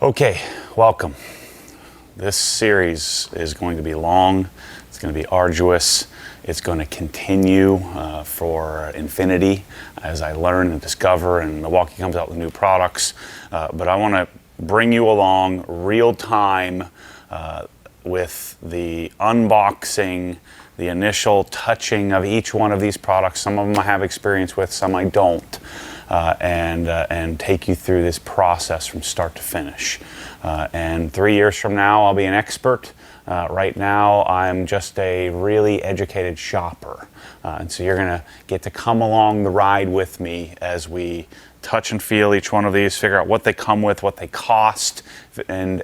Okay, welcome. This series is going to be long, it's going to be arduous, it's going to continue for infinity as I learn and discover and Milwaukee comes out with new products. But I want to bring you along real time with the unboxing, the initial touching of each one of these products. Some of them I have experience with, some I don't. And take you through this process from start to finish. And 3 years from now, I'll be an expert. Right now, I'm just a really educated shopper. And so you're going to get to come along the ride with me as we touch and feel each one of these, figure out what they come with, what they cost, and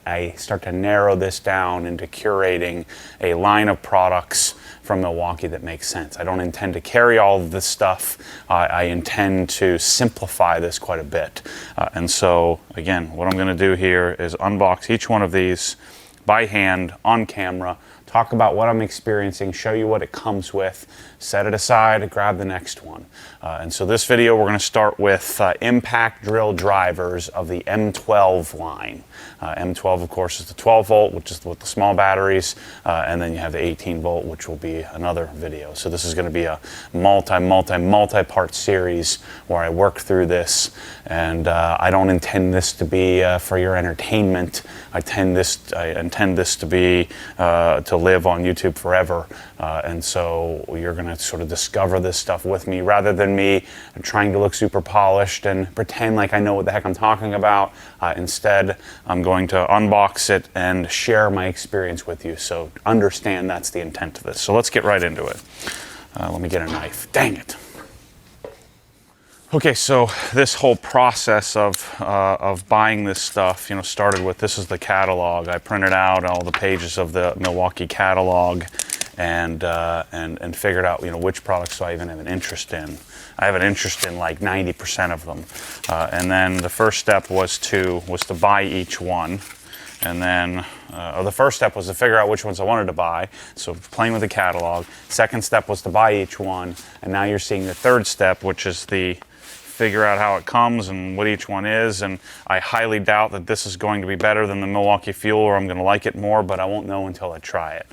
I start to narrow this down into curating a line of products from Milwaukee that makes sense. I don't intend to carry all of this stuff. I intend to simplify this quite a bit. And so, again, what I'm going to do here is unbox each one of these by hand, on camera, talk about what I'm experiencing, show you what it comes with, set it aside, grab the next one. And so this video, we're going to start with impact drill drivers of the M12 line. M12, of course, is the 12 volt, which is with the small batteries, and then you have the 18 volt, which will be another video. So this is going to be a multi-part series where I work through this, and I don't intend this to be for your entertainment. I intend this to be to live on YouTube forever, and so you're going to sort of discover this stuff with me rather than me trying to look super polished and pretend like I know what the heck I'm talking about. Instead, I'm going to unbox it and share my experience with you, so understand that's the intent of this. So let's get right into it. Let me get a knife. Dang it. Okay, so this whole process of buying this stuff, started with, this is the catalog. I printed out all the pages of the Milwaukee catalog and figured out, which products do I even have an interest in. I have an interest in like 90% of them. And then the first step was to buy each one. And then, the first step was to figure out which ones I wanted to buy. So playing with the catalog. Second step was to buy each one. And now you're seeing the third step, which is the figure out how it comes and what each one is. And I highly doubt that this is going to be better than the Milwaukee Fuel, or I'm going to like it more, but I won't know until I try it.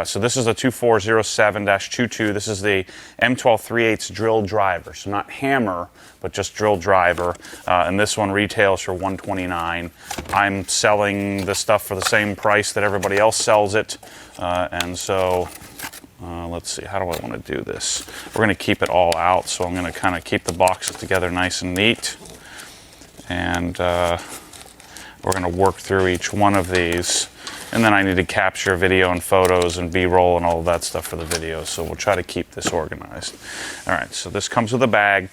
So this is a 2407-22. This is the M12 3/8 drill driver. So not hammer, but just drill driver. And this one retails for $129. I'm selling the stuff for the same price that everybody else sells it. And so let's see, how do I want to do this? We're going to keep it all out, so I'm going to kind of keep the boxes together nice and neat. And we're going to work through each one of these. And then I need to capture video and photos and B-roll and all of that stuff for the video, so we'll try to keep this organized. All right, so this comes with a bag.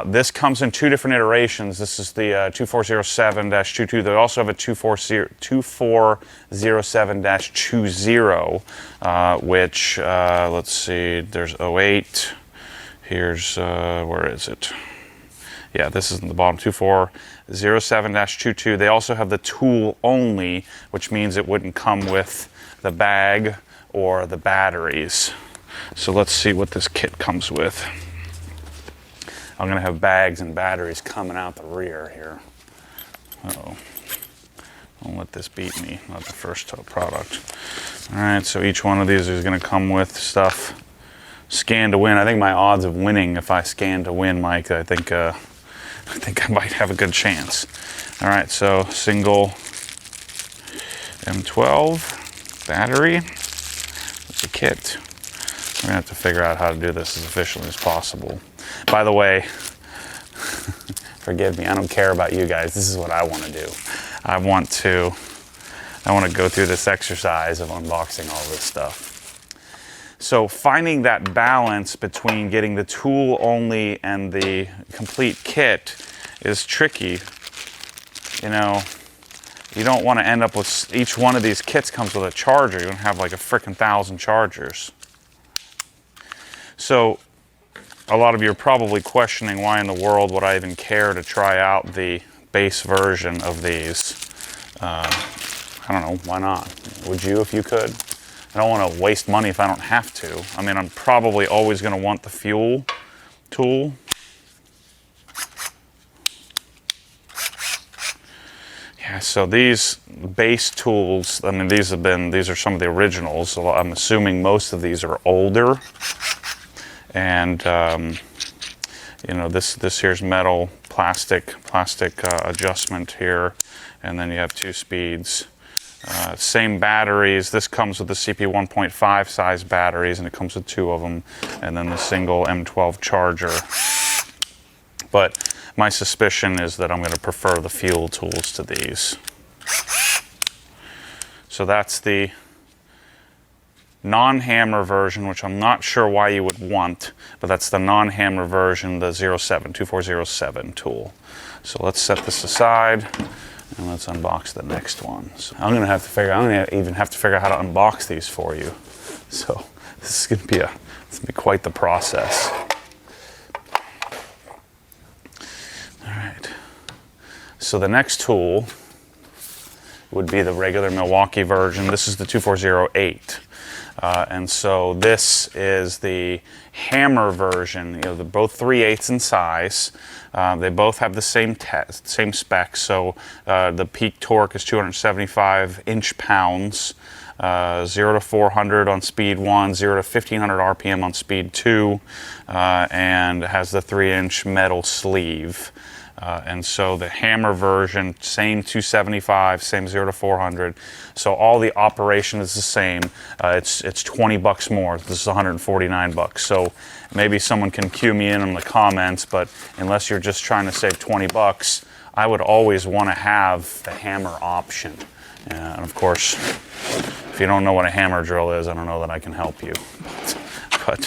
This comes in two different iterations. This is the 2407-22. They also have a 2407-20, which, let's see, there's 08. Here's, where is it? Yeah, this is in the bottom, 2407-22. They also have the tool only, which means it wouldn't come with the bag or the batteries. So let's see what this kit comes with. I'm going to have bags and batteries coming out the rear here. Uh-oh. Don't let this beat me, not the first product. All right, so each one of these is going to come with stuff. Scan to win. I think my odds of winning if I scan to win, Mike, I think I might have a good chance. All right, so single M12 battery with the kit. We're gonna have to figure out how to do this as efficiently as possible. By the way, forgive me, I don't care about you guys. This is what I want to do. I want to go through this exercise of unboxing all this stuff. So finding that balance between getting the tool only and the complete kit is tricky. You don't want to end up with, each one of these kits comes with a charger. You don't have like a frickin' 1,000 chargers. So a lot of you are probably questioning why in the world would I even care to try out the base version of these. I don't know, why not? Would you if you could? I don't want to waste money if I don't have to. I mean, I'm probably always going to want the fuel tool. So these base tools, I mean, these are some of the originals. So I'm assuming most of these are older. And you know, this here's metal, plastic adjustment here, and then you have 2 speeds. Same batteries. This comes with the CP 1.5 size batteries, and it comes with 2 of them, and then the single M12 charger. But my suspicion is that I'm going to prefer the fuel tools to these. So that's the non-hammer version, which I'm not sure why you would want, but that's the non-hammer version, the 2407 tool. So let's set this aside and let's unbox the next one. So I don't even have to figure out how to unbox these for you. So this is going to be quite the process. All right. So the next tool would be the regular Milwaukee version. This is the 2408. And so this is the hammer version. You know, they're both 3/8 in size. They both have the same specs. So the peak torque is 275 inch-pounds. 0 to 400 on speed 1, 0 to 1500 RPM on speed 2, and has the 3-inch metal sleeve. And so the hammer version, same 275, same 0 to 400. So all the operation is the same. It's $20 more. This is 149 bucks. So maybe someone can cue me in the comments, but unless you're just trying to save 20 bucks, I would always want to have the hammer option. And of course, if you don't know what a hammer drill is, I don't know that I can help you. But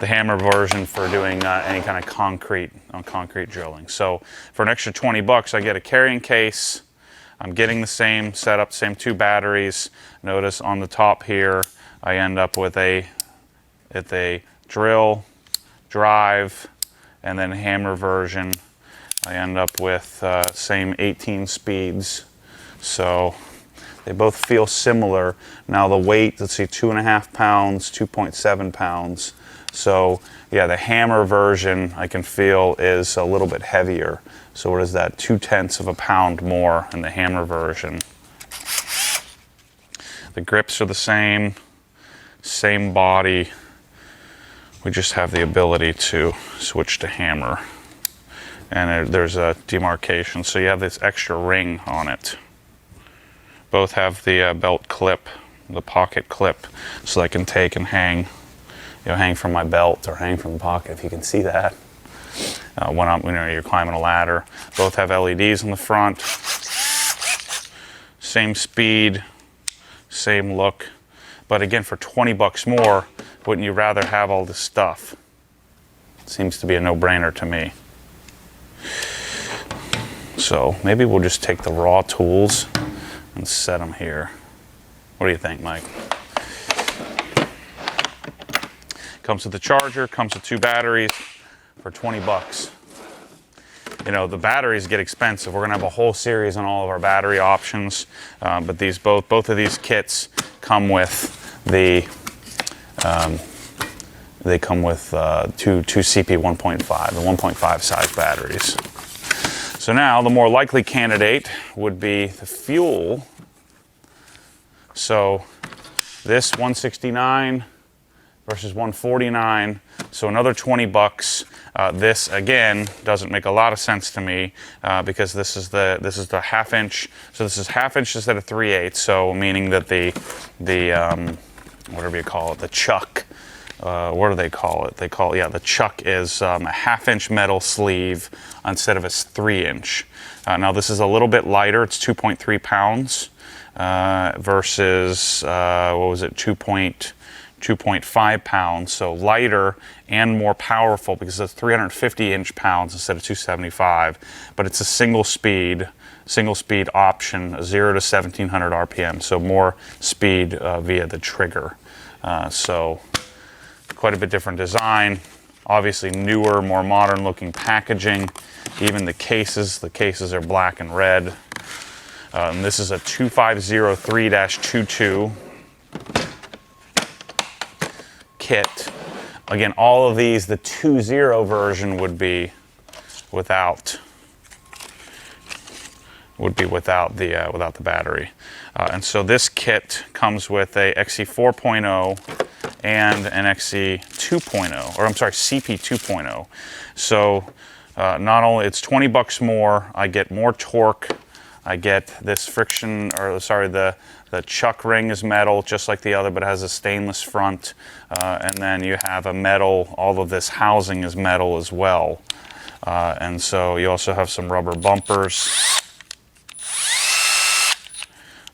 the hammer version for doing any kind of concrete drilling. So for an extra 20 bucks, I get a carrying case. I'm getting the same setup, same 2 batteries. Notice on the top here, I end up with a drill, drive, and then hammer version. I end up with same 18 speeds. So they both feel similar. Now the weight, let's see, 2.5 pounds, 2.7 pounds. So yeah, the hammer version I can feel is a little bit heavier. So what is that? 0.2 of a pound more in the hammer version. The grips are the same body. We just have the ability to switch to hammer. And there's a demarcation, so you have this extra ring on it. Both have the belt clip, the pocket clip, so I can take and hang. Hang from my belt or hang from the pocket, if you can see that. When you're climbing a ladder. Both have LEDs on the front. Same speed, same look. But again, for 20 bucks more, wouldn't you rather have all this stuff? Seems to be a no-brainer to me. So maybe we'll just take the raw tools and set them here. What do you think, Mike? Comes with the charger, comes with 2 batteries for 20 bucks. You know, the batteries get expensive. We're gonna have a whole series on all of our battery options, but these both of these kits come with the they come with two CP 1.5, the 1.5 size batteries. So now the more likely candidate would be the fuel. So this 169 versus 149, so another 20 bucks. This again doesn't make a lot of sense to me because this is the 1/2 inch. So this is 1/2 inch instead of 3/8. So meaning that the whatever you call it, the chuck. What do they call it? The chuck is a 1/2 inch metal sleeve instead of a 3-inch. Now this is a little bit lighter. It's 2.3 pounds versus what was it? 2.5 pounds, so lighter and more powerful because it's 350 inch-pounds instead of 275, but it's a single speed option, 0 to 1700 RPM, so more speed via the trigger. So quite a bit different design, obviously newer, more modern looking packaging. Even the cases are black and red. And this is a 2503-22 kit. Again, all of these, the 2.0 version would be without would be without the battery. And so this kit comes with a XE 4.0 and an XE 2.0, or I'm sorry, CP 2.0. So not only it's 20 bucks more, I get more torque. I get this friction, or sorry, the chuck ring is metal, just like the other, but it has a stainless front. And then you have a metal, all of this housing is metal as well. And so you also have some rubber bumpers.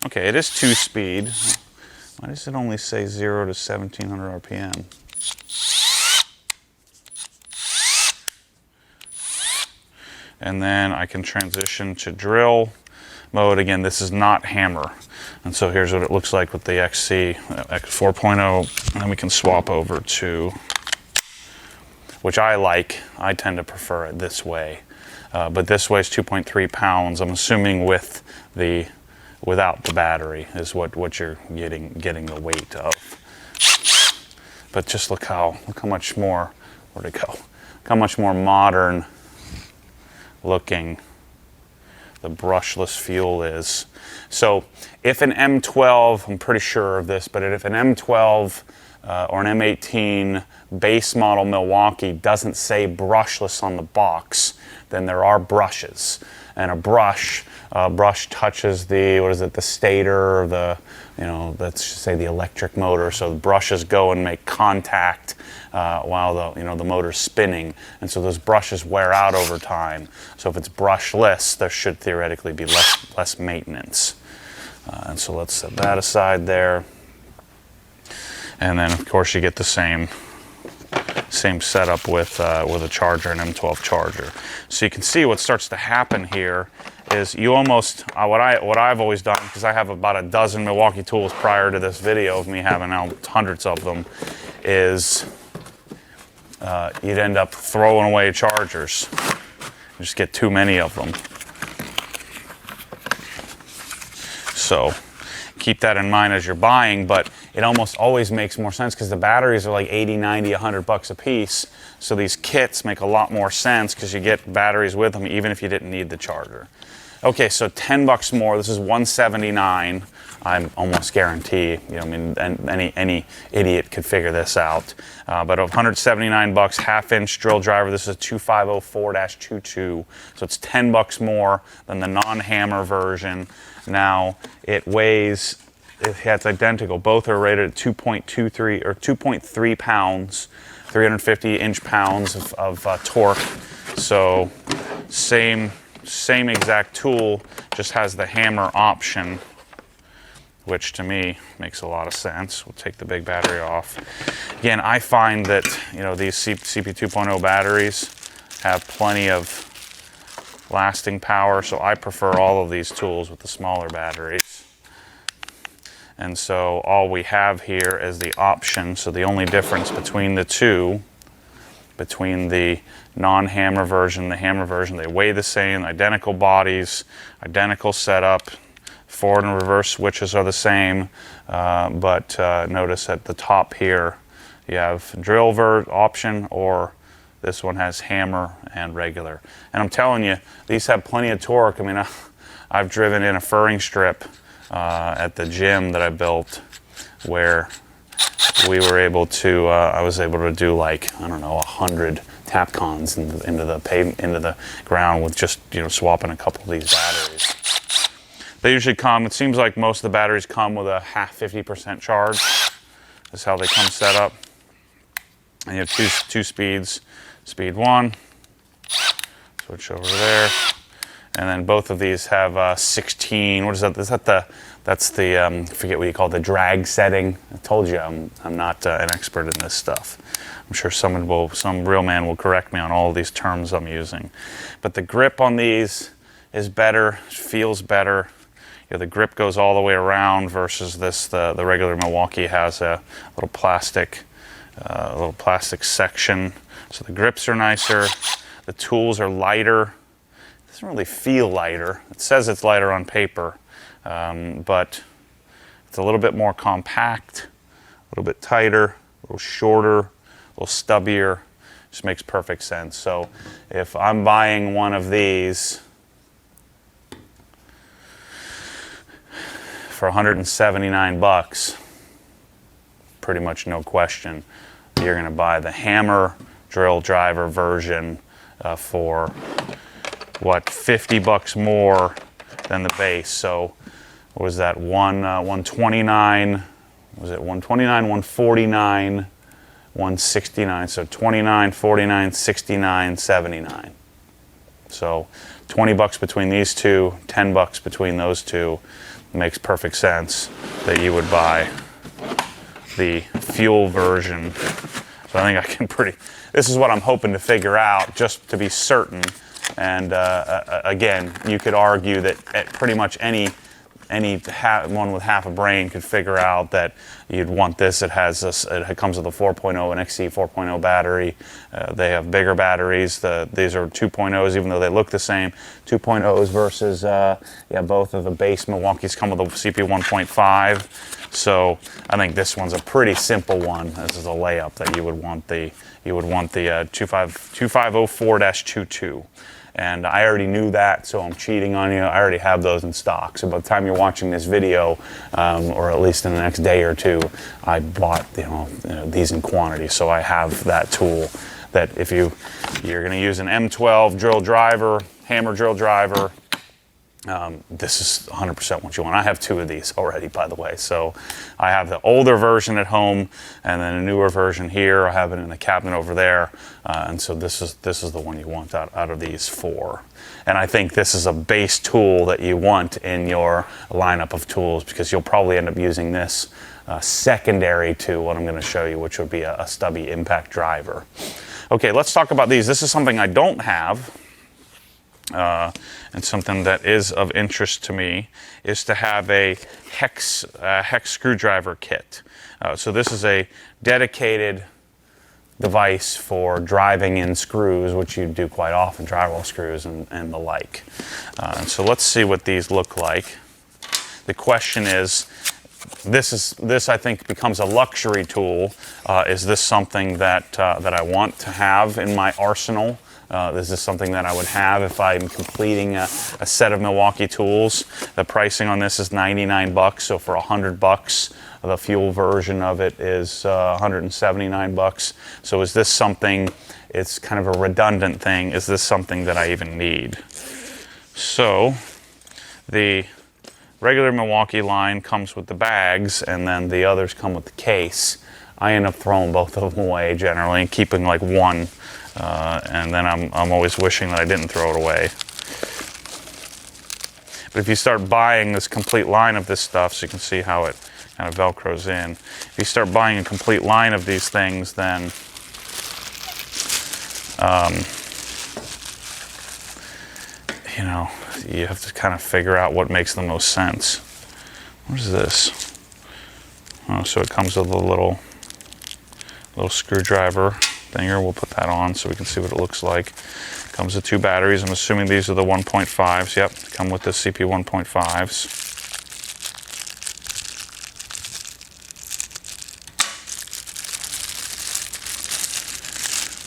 Okay, it is 2-speed. Why does it only say 0 to 1700 RPM? And then I can transition to drill mode. Again, this is not hammer. And so here's what it looks like with the XC, X 4.0. And then we can swap over to, which I like. I tend to prefer it this way. But this weighs 2.3 pounds. I'm assuming without the battery is what you're getting the weight of. But just look how much more, where'd it go? Look how much more modern looking the brushless fuel is. So if an M12, I'm pretty sure of this, but if an M12 or an M18 base model Milwaukee doesn't say brushless on the box, then there are brushes. And a brush touches the stator, or let's just say the electric motor. So the brushes go and make contact while the motor's spinning, and so those brushes wear out over time. So if it's brushless, there should theoretically be less maintenance. And so let's set that aside there. And then of course you get the same setup with a charger, an M12 charger. So you can see what starts to happen here is you almost, what I've always done, because I have about a dozen Milwaukee Tools prior to this video of me having now hundreds of them, is you'd end up throwing away chargers. You just get too many of them. So keep that in mind as you're buying, but it almost always makes more sense because the batteries are like 80, 90, 100 bucks a piece. So these kits make a lot more sense because you get batteries with them even if you didn't need the charger. Okay, so 10 bucks more. This is $179. I almost guarantee, any idiot could figure this out. But 179 bucks, half-inch drill driver. This is a 2504-22. So it's 10 bucks more than the non-hammer version. Now it weighs, it's identical. Both are rated at 2.23 or 2.3 pounds, 350 inch-pounds of torque. So same exact tool, just has the hammer option, which to me makes a lot of sense. We'll take the big battery off. Again, I find that these CP 2.0 batteries have plenty of lasting power, so I prefer all of these tools with the smaller batteries. And so all we have here is the option. So the only difference between the two, between the non-hammer version, the hammer version, they weigh the same, identical bodies, identical setup, forward and reverse switches are the same, but notice at the top here you have drill option, or this one has hammer and regular. And I'm telling you, these have plenty of torque. I mean, I've driven in a furring strip at the gym that I built where we were able to, I was able to do like, 100 Tapcons into the ground with just, swapping a couple of these batteries. They usually come, it seems like most of the batteries come with a half 50% charge. That's how they come set up. And you have two speeds. Speed 1, switch over there. And then both of these have 16, what is that? That's the, forget what you call it, the drag setting. I told you I'm not an expert in this stuff. I'm sure some real man will correct me on all of these terms I'm using. But the grip on these is better, feels better. The grip goes all the way around versus the regular Milwaukee has a little plastic section. So the grips are nicer, the tools are lighter. It doesn't really feel lighter. It says it's lighter on paper, but it's a little bit more compact, a little bit tighter, a little shorter, a little stubbier. Just makes perfect sense. So if I'm buying one of these, for 179 bucks, pretty much no question, you're going to buy the hammer drill driver version for what, 50 bucks more than the base. So what was that, 129, was it 129, 149, 169, so 29, 49, 69, 79. So 20 bucks between these two, 10 bucks between those two. Makes perfect sense that you would buy the fuel version. So I think I can this is what I'm hoping to figure out, just to be certain. And again, you could argue that at pretty much any one with half a brain could figure out that you'd want this. It comes with a 4.0 and XC 4.0 battery. They have bigger batteries. These are 2.0s, even though they look the same. 2.0s versus both of the base Milwaukee's come with a CP 1.5. So I think this one's a pretty simple one. This is a layup that you would want the 2504-22. And I already knew that, so I'm cheating on you. I already have those in stock. So by the time you're watching this video, or at least in the next day or two, I bought these in quantity. So I have that tool that if you're going to use an M12 drill driver, hammer drill driver, this is 100% what you want. I have two of these already, by the way. So I have the older version at home, and then a newer version here. I have it in the cabinet over there, and so this is the one you want out of these four. And I think this is a base tool that you want in your lineup of tools, because you'll probably end up using this secondary to what I'm going to show you, which would be a Stubby Impact Driver. Okay, let's talk about these. This is something I don't have. And something that is of interest to me is to have a Hex Screwdriver Kit. So this is a dedicated device for driving in screws, which you do quite often, drywall screws and the like. And so let's see what these look like. The question is, this I think becomes a luxury tool. Is this something that I want to have in my arsenal? Is this something that I would have if I'm completing a set of Milwaukee Tools? The pricing on this is 99 bucks, so for 100 bucks, the fuel version of it is 179 bucks. So is this something, it's kind of a redundant thing, is this something that I even need? So the regular Milwaukee line comes with the bags, and then the others come with the case. I end up throwing both of them away generally, and keeping like one. And then I'm always wishing that I didn't throw it away. But if you start buying this complete line of this stuff, so you can see how it kind of velcros in. If you start buying a complete line of these things, then you have to kind of figure out what makes the most sense. What is this? Oh, so it comes with a little screwdriver thinger. We'll put that on so we can see what it looks like. Comes with two batteries. I'm assuming these are the 1.5s. Yep, come with the CP 1.5s.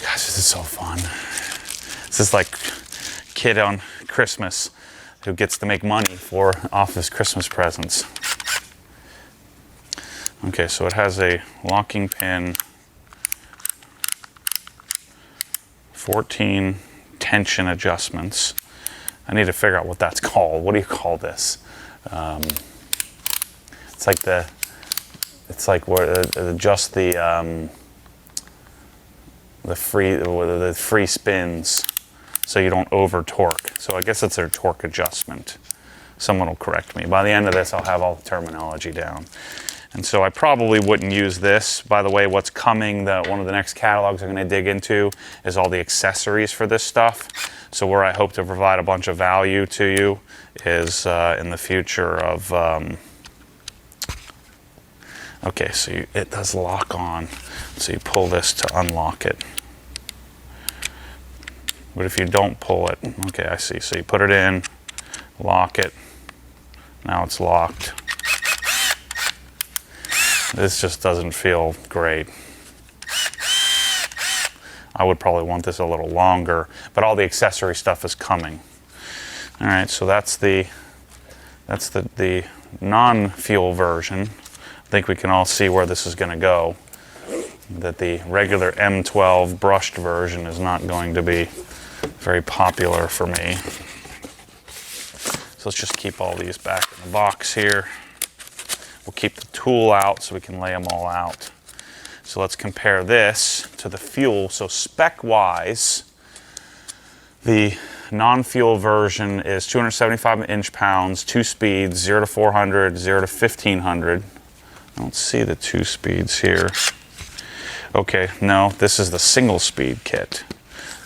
Gosh, this is so fun. This is like kid on Christmas who gets to make money off his Christmas presents. Okay, so it has a locking pin, 14 tension adjustments. I need to figure out what that's called. What do you call this? It's like where adjust the free spins so you don't over torque. So I guess it's a torque adjustment. Someone will correct me. By the end of this, I'll have all the terminology down. And so I probably wouldn't use this. By the way, what's coming, one of the next catalogs I'm going to dig into is all the accessories for this stuff. So where I hope to provide a bunch of value to you is in the future of, okay, so it does lock on. So you pull this to unlock it. But if you don't pull it, okay, I see. So you put it in, lock it. Now it's locked. This just doesn't feel great. I would probably want this a little longer, but all the accessory stuff is coming. All right, so that's the That's the non-fuel version. I think we can all see where this is going to go. That the regular M12 brushed version is not going to be very popular for me. So let's just keep all these back in the box here. We'll keep the tool out so we can lay them all out. So let's compare this to the fuel. So spec-wise, the non-fuel version is 275 inch-pounds, 2 speeds, 0 to 400, 0 to 1500. I don't see the 2 speeds here. Okay, no, this is the single speed kit.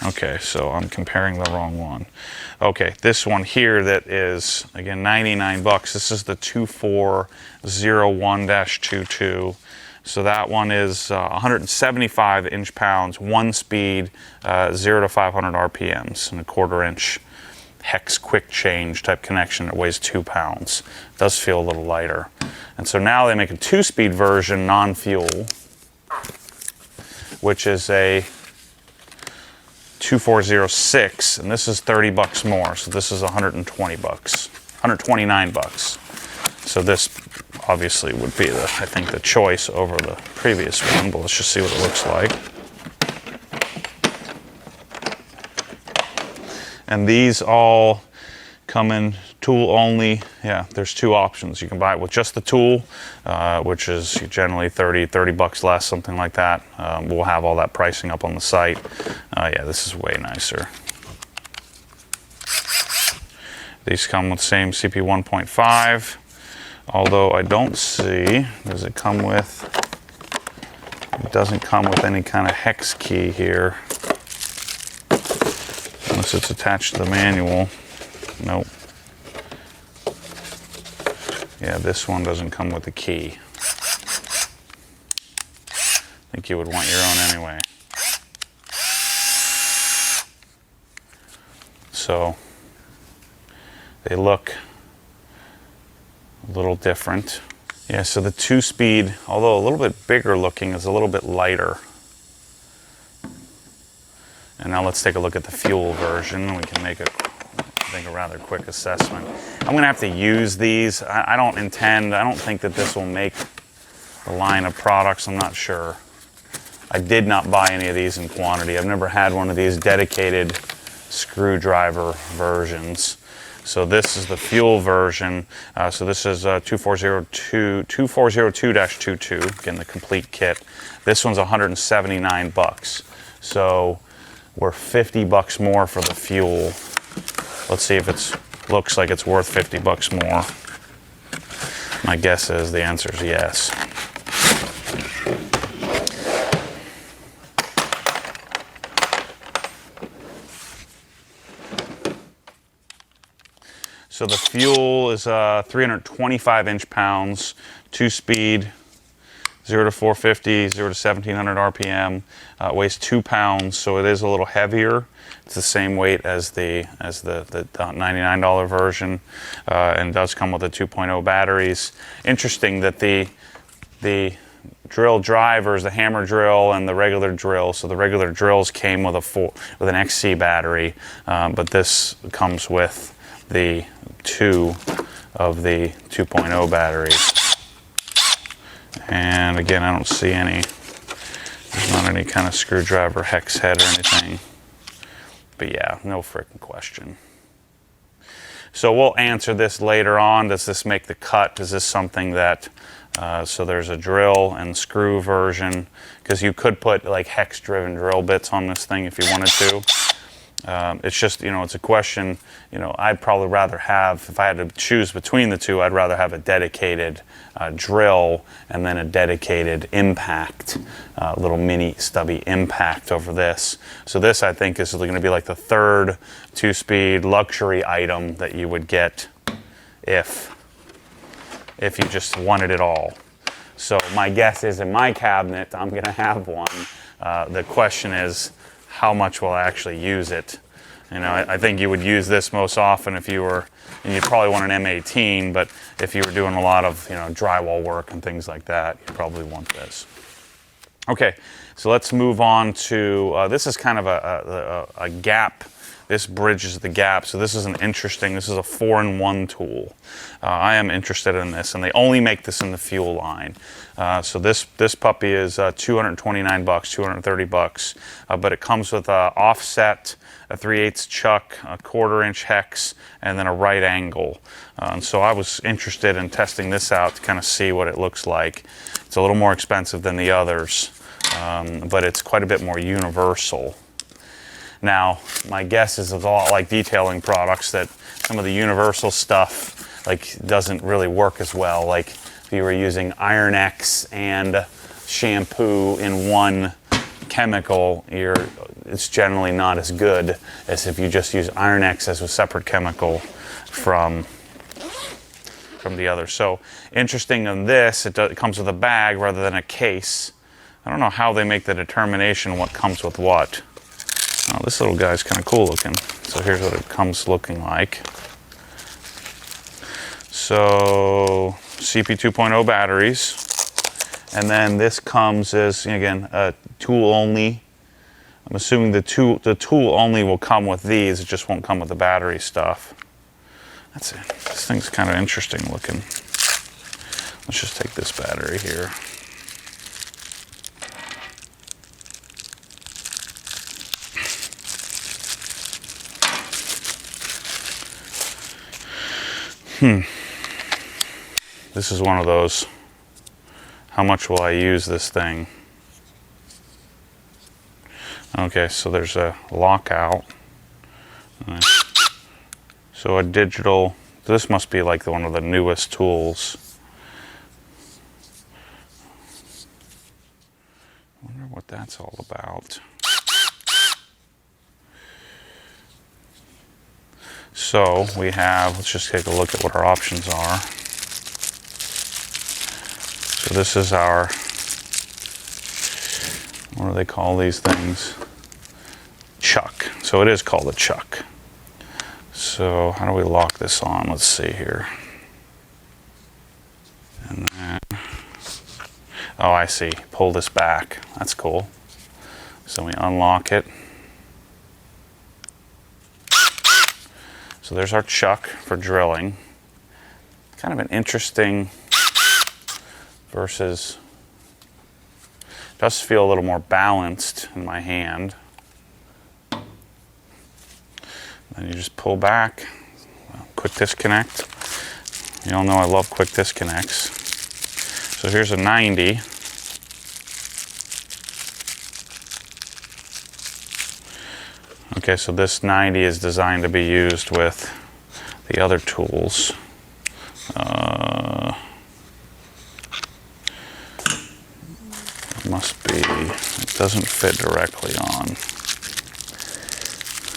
Okay, so I'm comparing the wrong one. Okay, this one here that is, again, 99 bucks. This is the 2401-22. So that one is 175 inch-pounds, 1 speed, 0 to 500 RPMs, and a 1/4 inch hex quick change type connection that weighs 2 pounds. It does feel a little lighter. And so now they make a 2-speed version, non-fuel, which is a 2406, and this is 30 bucks more. So this is 120 bucks, 129 bucks. So this obviously would be I think the choice over the previous one, but let's just see what it looks like. And these all come in tool only. Yeah, there's 2 options. You can buy it with just the tool, which is generally 30 bucks less, something like that. We'll have all that pricing up on the site. Yeah, this is way nicer. These come with the same CP 1.5, although I don't see, does it come with, it doesn't come with any kind of hex key here, unless it's attached to the manual. Nope. Yeah, this one doesn't come with a key. I think you would want your own anyway. So they look a little different. Yeah, so the 2-speed, although a little bit bigger looking, is a little bit lighter. And now let's take a look at the fuel version. We can make a rather quick assessment. I'm gonna have to use these. I don't think that this will make the line of products. I'm not sure. I did not buy any of these in quantity. I've never had one of these dedicated screwdriver versions. So this is the fuel version. So this is 2402-22, again, the complete kit. This one's 179 bucks. So we're 50 bucks more for the fuel. Let's see if it looks like it's worth 50 bucks more. My guess is the answer is yes. So the fuel is 325 inch-pounds, 2-speed, 0 to 450, 0 to 1700 RPM. It weighs 2 pounds, so it is a little heavier. It's the same weight as the $99 version, and does come with the 2.0 batteries. Interesting that the drill drivers, the hammer drill and the regular drill, so the regular drills came with an XC battery, but this comes with the 2 of the 2.0 batteries. And again, I don't see there's not any kind of screwdriver hex head or anything. But yeah, no freaking question. So we'll answer this later on. Does this make the cut? Is this something that, so there's a drill and screw version, because you could put like hex driven drill bits on this thing if you wanted to. It's just, it's a question, I'd probably rather have, if I had to choose between the two, I'd rather have a dedicated drill and then a dedicated impact, little mini stubby impact over this. So this, I think, is going to be like the 3rd 2-speed luxury item that you would get if you just wanted it all. So my guess is in my cabinet, I'm going to have one. The question is, how much will I actually use it? I think you would use this most often if you were, and you'd probably want an M18, but if you were doing a lot of, drywall work and things like that, you probably want this. Okay, so let's move on to, this is kind of a gap this bridges the gap. So this is this is a 4-in-1 tool. I am interested in this, and they only make this in the fuel line. So this puppy is $229, $230, but it comes with a offset, a 3/8 chuck, a 1/4-inch hex, and then a right angle. And so I was interested in testing this out to kind of see what it looks like. It's a little more expensive than the others, but it's quite a bit more universal. Now, my guess is it's a lot like detailing products, that some of the universal stuff doesn't really work as well. Like if you were using Iron X and shampoo in one chemical, it's generally not as good as if you just use Iron X as a separate chemical from the other. So interesting on this, it comes with a bag rather than a case. I don't know how they make the determination what comes with what. Oh, this little guy's kind of cool looking. So here's what it comes looking like. So CP 2.0 batteries. And then this comes as, again, a tool only. I'm assuming the tool only will come with these. It just won't come with the battery stuff. That's it. This thing's kind of interesting looking. Let's just take this battery here. This is one of those, how much will I use this thing? Okay, so there's a lockout. So a digital, this must be like one of the newest tools. I wonder what that's all about. So we have, let's just take a look at what our options are. So this is our, what do they call these things? Chuck. So it is called a chuck. So how do we lock this on? Let's see here. And then, oh, I see. Pull this back. That's cool. So we unlock it. So there's our chuck for drilling. Kind of an interesting versus, does feel a little more balanced in my hand. Then you just pull back, quick disconnect. You all know I love quick disconnects. So here's a 90. Okay, so this 90 is designed to be used with the other tools. It must be, it doesn't fit directly on.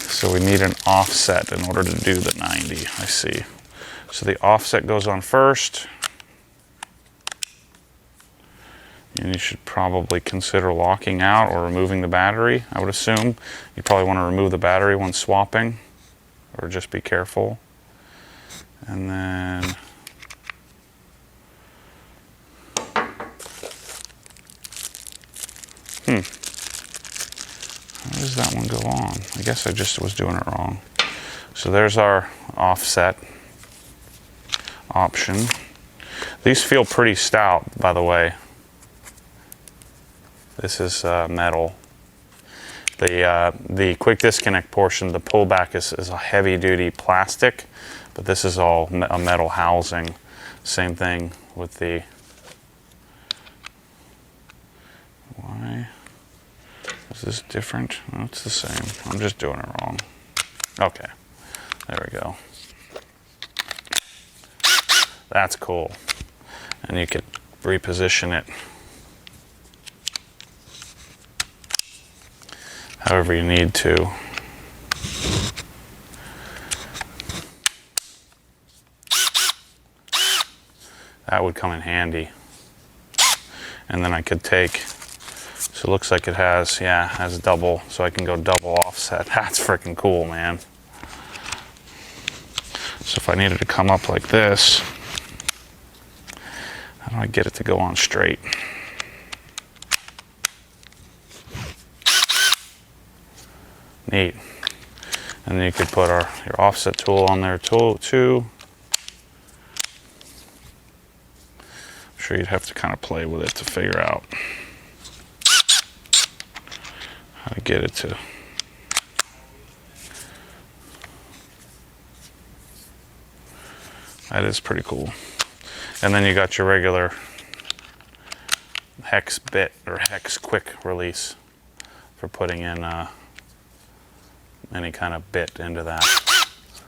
So we need an offset in order to do the 90, I see. So the offset goes on first. And you should probably consider locking out or removing the battery, I would assume. You probably want to remove the battery when swapping, or just be careful. And then how does that one go on? I guess I just was doing it wrong. So there's our offset option. These feel pretty stout, by the way. This is metal. The quick disconnect portion, the pullback is a heavy duty plastic, but this is all a metal housing. Same thing with the, why is this different? No, it's the same. I'm just doing it wrong. Okay, there we go. That's cool. And you could reposition it however you need to. That would come in handy. And then I could take, so it looks like it has, yeah, has double, so I can go double offset. That's freaking cool, man. So if I needed to come up like this, how do I get it to go on straight? Neat. And then you could put your offset tool on there too. I'm sure you'd have to kind of play with it to figure out how to get it to. That is pretty cool. And then you got your regular hex bit or hex quick release for putting in any kind of bit into that.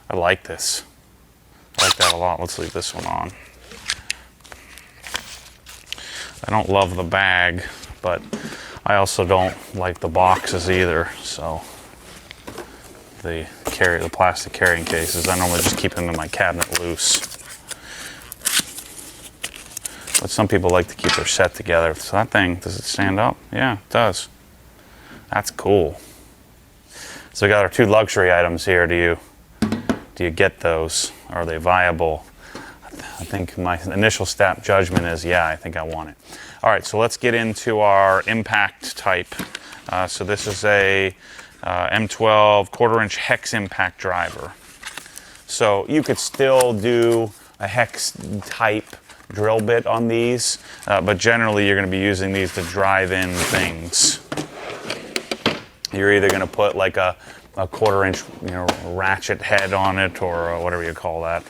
I like this. I like that a lot. Let's leave this one on. I don't love the bag, but I also don't like the boxes either. So the plastic carrying cases, I normally just keep them in my cabinet loose. But some people like to keep their set together. So that thing, does it stand up? Yeah, it does. That's cool. So we got our two luxury items here. Do you get those? Are they viable? I think my initial snap judgment is, yeah, I think I want it. All right, so let's get into our impact type. So this is a M12 1/4-inch Hex Impact Driver. So you could still do a hex type drill bit on these, but generally you're going to be using these to drive in things. You're either going to put like a 1/4-inch, ratchet head on it, or whatever you call that.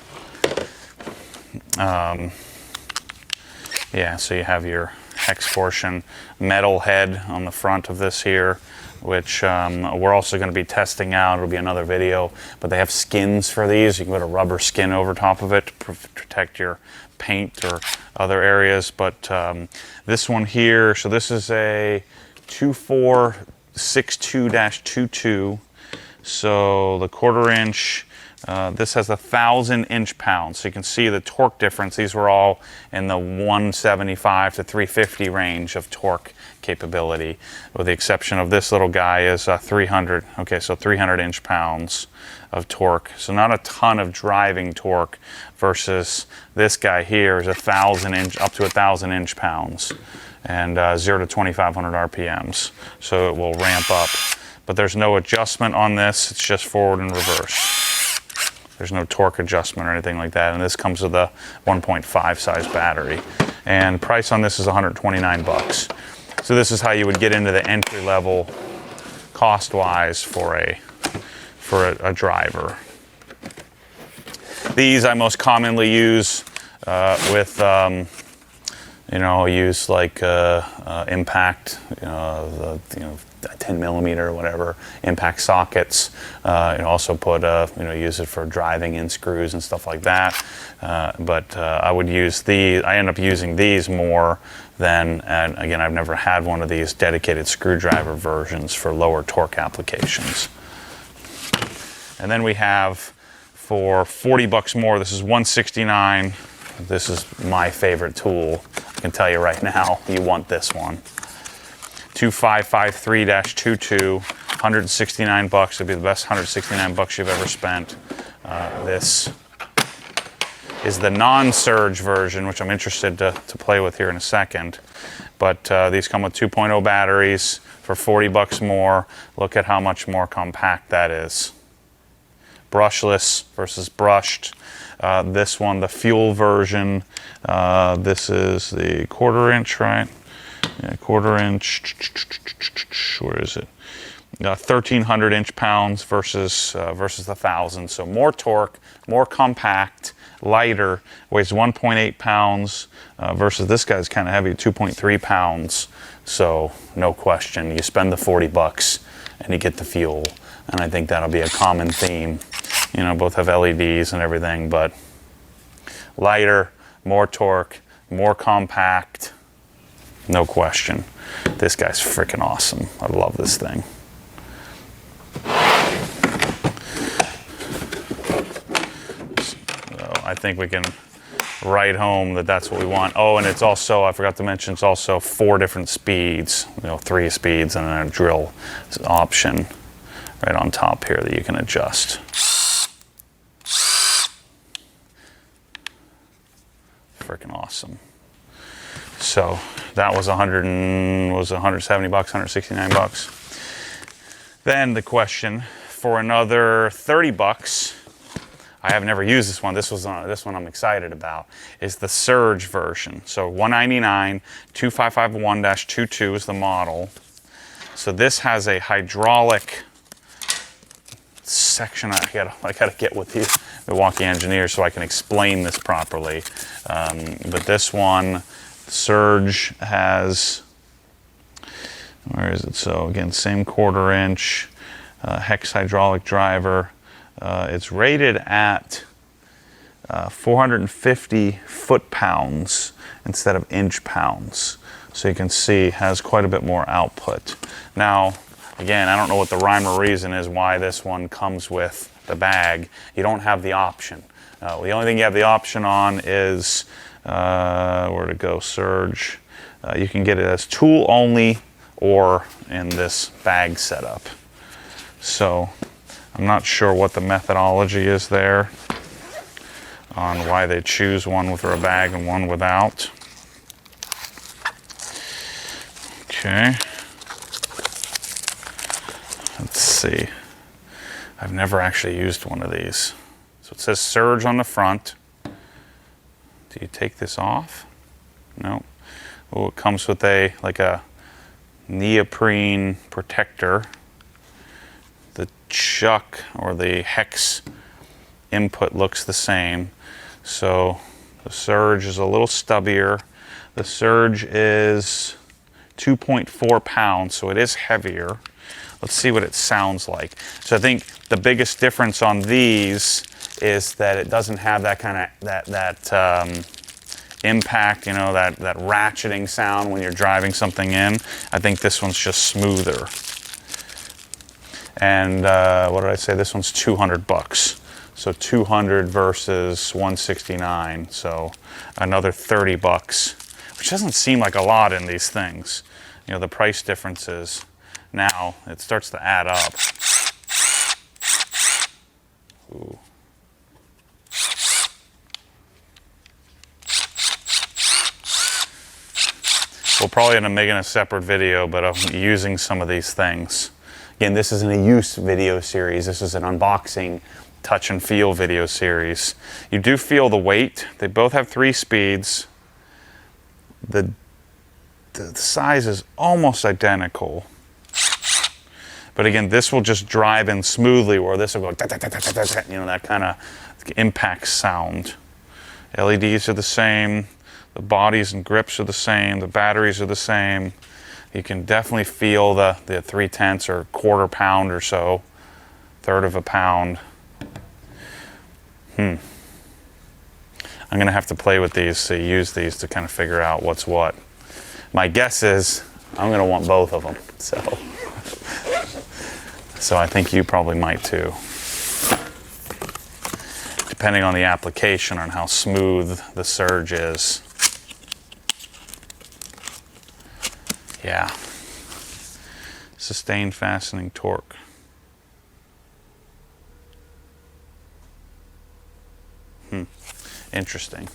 Yeah, so you have your hex portion, metal head on the front of this here, which we're also going to be testing out. It'll be another video, but they have skins for these. You can put a rubber skin over top of it to protect your paint or other areas. But this one here, so this is a 2462-22. So the 1/4-inch, this has 1,000 inch-pounds. So you can see the torque difference. These were all in the 175 to 350 range of torque capability, with the exception of this little guy is 300. Okay, so 300 inch-pounds of torque. So not a ton of driving torque, versus this guy here is up to 1,000 inch-pounds, and 0 to 2,500 RPMs. So it will ramp up. But there's no adjustment on this. It's just forward and reverse. There's no torque adjustment or anything like that. And this comes with a 1.5 size battery. And price on this is 129 bucks. So this is how you would get into the entry level cost-wise for a driver. These I most commonly use with use like impact, the 10 millimeter or whatever impact sockets. Also put use it for driving in screws and stuff like that. But I would use these. I end up using these more than, and again, I've never had one of these dedicated screwdriver versions for lower torque applications. And then we have, for 40 bucks more, this is 169. This is my favorite tool. I can tell you right now, you want this one. 2553-22, 169 bucks. It'd be the best 169 bucks you've ever spent. This is the non-surge version, which I'm interested to play with here in a second. But these come with 2.0 batteries for 40 bucks more. Look at how much more compact that is. Brushless versus brushed. This one, the fuel version, this is the 1/4-inch, right? Yeah, 1/4-inch. Where is it? 1,300 inch-pounds versus 1,000. So more torque, more compact, lighter. Weighs 1.8 pounds versus this guy's kind of heavy, 2.3 pounds. So no question, you spend the 40 bucks and you get the fuel. And I think that'll be a common theme. Both have LEDs and everything, but lighter, more torque, more compact, no question. This guy's freaking awesome. I love this thing. So I think we can write home that that's what we want. Oh, and it's also, I forgot to mention, it's also 4 different speeds, 3 speeds and then a drill option right on top here that you can adjust. Freaking awesome. So that was 170 bucks, 169 bucks. Then the question for another 30 bucks. I have never used this one. This one I'm excited about. Is the Surge version. So 199 2551-22 is the model. So this has a hydraulic section. I gotta get with the Milwaukee engineers so I can explain this properly. But this one, Surge, has, where is it? So again, same 1/4 inch Hex hydraulic driver. It's rated at 450 foot-pounds instead of inch-pounds. So you can see it has quite a bit more output. Now, again, I don't know what the rhyme or reason is why this one comes with the bag. You don't have the option. The only thing you have the option on is, where to go, Surge. You can get it as tool only or in this bag setup. So I'm not sure what the methodology is there on why they choose one with a bag and one without. Okay. Let's see. I've never actually used one of these. So it says Surge on the front. Do you take this off? No. Oh, it comes with a neoprene protector. The chuck or the hex input looks the same. So the Surge is a little stubbier. The Surge is 2.4 pounds, so it is heavier. Let's see what it sounds like. So I think the biggest difference on these is that it doesn't have that kind of impact, you know, that ratcheting sound when you're driving something in. I think this one's just smoother. And what did I say? This one's 200 bucks. So 200 versus 169. So another 30 bucks, which doesn't seem like a lot in these things. You know, the price differences. Now it starts to add up. Ooh. We'll probably end up making a separate video, but I'm using some of these things. Again, this isn't a use video series. This is an unboxing, touch and feel video series. You do feel the weight. They both have 3 speeds. The size is almost identical. But again, this will just drive in smoothly, where this will go, you know, that kind of impact sound. LEDs are the same. The bodies and grips are the same. The batteries are the same. You can definitely feel the 3/10 or 1/4 pound or so, 1/3 of a pound. I'm gonna have to play with these, to use these to kind of figure out what's what. My guess is I'm gonna want both of them. So I think you probably might too. Depending on the application, on how smooth the Surge is. Yeah. Sustained fastening torque. Interesting.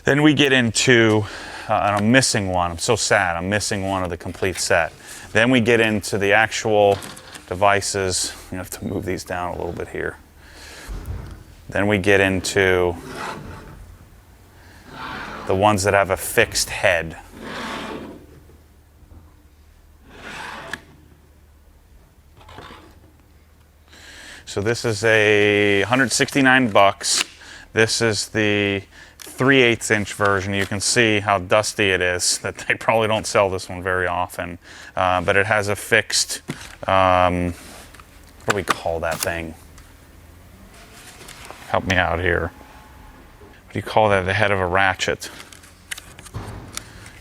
Then we get into, and I'm missing one. I'm so sad. I'm missing one of the complete set. Then we get into the actual devices. You have to move these down a little bit here. Then we get into the ones that have a fixed head. So this is a 169 bucks. This is the 3/8 inch version. You can see how dusty it is, that they probably don't sell this one very often. But it has a fixed, what do we call that thing? Help me out here. What do you call that? The head of a ratchet.